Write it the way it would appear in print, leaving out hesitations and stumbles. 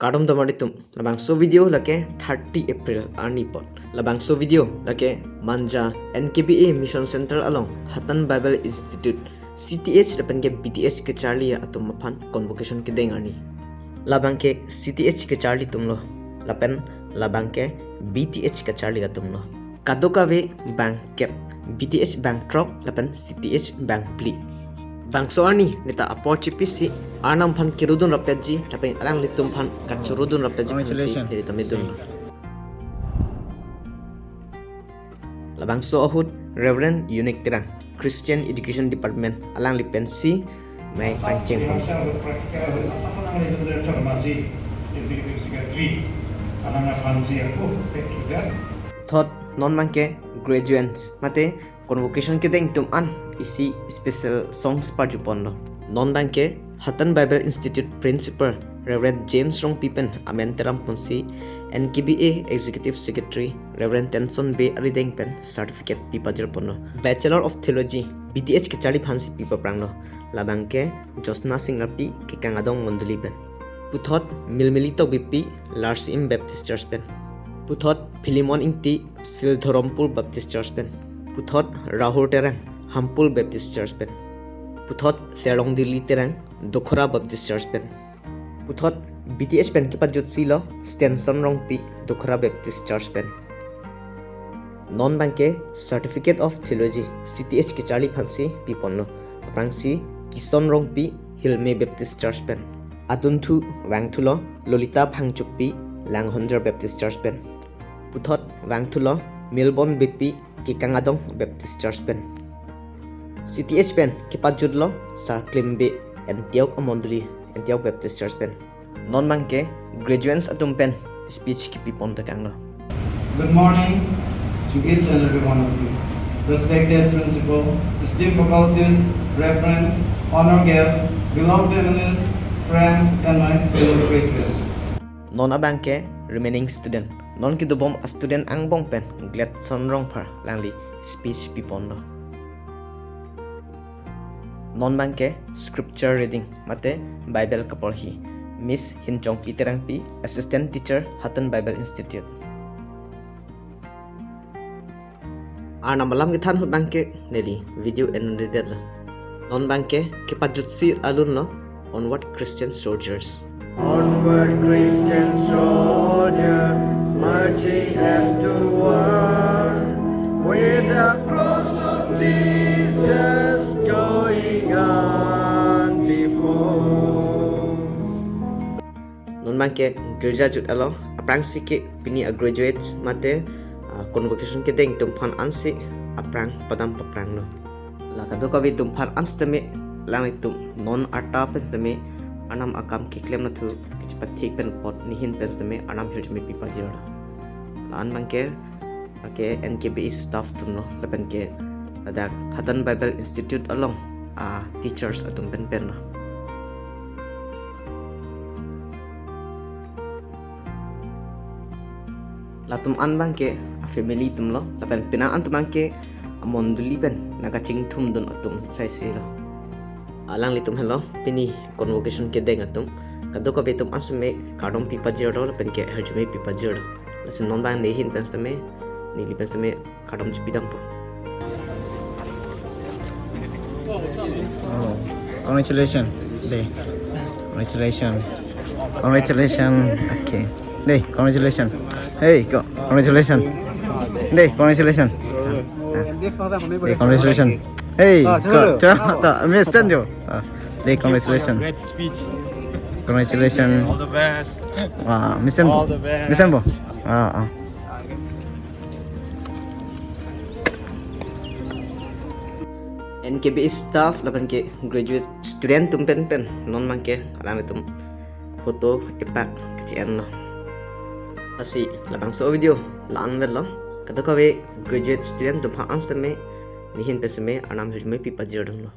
Kadom damaditum labang so video lake 30 April arnipot labang so video lake manja NKBA Mission Center along Hatan Bible Institute CTH lapan ke BTH ke Charlie atum mapan convocation ke dengarni labang ke CTH ke Charlie tumlo lapan labang ke BTH ke Charlie atumlo kadokawe bank ke BTH bank trop lapan CTH bank pli bank so arni neta apocipisi Anam pan kirudun rapeji, tapi alang litum pan kacurudun rapeji pansi dari tamedun. Labang so ahud Reverend Unique Terang Christian Education Department alang lipensi may pancing pun. Thot non mangke graduates mate convocation ke deng tum an isi special songs parjupon non bangke Hatan Bible Institute Principal Reverend James Rong Pippen Amenteram Punsi NKBA Executive Secretary Reverend Tenson Bay Aridengpen Certificate Pipajar Pono Bachelor of Theology BTH ke Charlie Phansi Pipa Prangno Labangke Josna Singrapi ke Kangadong Monduli Pen Puthot Milmilito BP Lars Im Baptist Church Pen Puthot Philemon Inti Sildhorompur Baptist Church Pen Puthot Rahur Terang Hampul Baptist Church Pen Puthot Serong Dili Terang Dokhora Baptist Church Pen Puthot BTH Pen ke pajut silo Stenson Rongpi Dokhora Baptist Church Pen Non Banke Certificate of Theology CTH ke Charlie Phansi Piponno Aprangsi Kison Rongpi Hilme Baptist Church Pen Atuntu Wangthulo Lolita Phangchukpi Langhonjar Baptist Church Pen Puthot Wangthulo Melbourne BP ke Kangadong Baptist Church Pen CTH Pen ke pajudlo Sarklimbe Antioch Amonduli Antioch Baptist Church Pen non mangke graduates atum pen speech ki pipon takanglo. Good morning to each and every one of you, respected principal, esteemed faculties, reference, honor guests, beloved families, friends, and my fellow graduates. Non abangke remaining student non ki dobom a student ang bong pen glad son rong par langli speech pipon lo. Non bangke scripture reading mate Bible kapolhi Miss Hinchong Piterangpi Assistant Teacher Hatan Bible Institute Arna malam kithan hut bangke neli video and reader non bangke kipajut sir alun lo Onward Christian Soldiers Onward Christian soldier marching as to war with the cross of Jesus going on before. Non bangke girja jut alo aprang sike pini a graduates mate convocation ke deng tumpan ansi aprang padam paprang no lakado kawi tumpan anstame lang itum non arta pensame anam akam ki klem na thu kichpat thik pen pot nihin pensame anam hirjme pipa jira lan bangke ake NKBA staff tumno lapen ke ada Hatan Bible Institute along teachers atum pen pen no latum an bangke a family tumlo lapen pina an tumangke amonduli pen nagaching thum dun atum sai selo alang litum hello pini convocation ke deng atum kadoko betum asme kadom pipa jero lapen ke herjume pipa jero lasin non bang nehin pensame nili pensame kadom jipidang po. Oh, congratulations. Day. Congratulations. Congratulations. Okay. Day, congratulations. Hey, go. Congratulations. Day, congratulations. Day, congratulations. Hey, go. Miss Sanjo. Day, congratulations. Great speech. Congratulations. All the best. Miss Sanbo. All the best. Miss Sanbo. NKBA staff lapan ke graduate student tum pen pen non mangke alang itum foto epak kecian no asi labang so video lan velo kadakawe graduate student tum ha anstame nihin pesme anam hirme pipa jirdong lo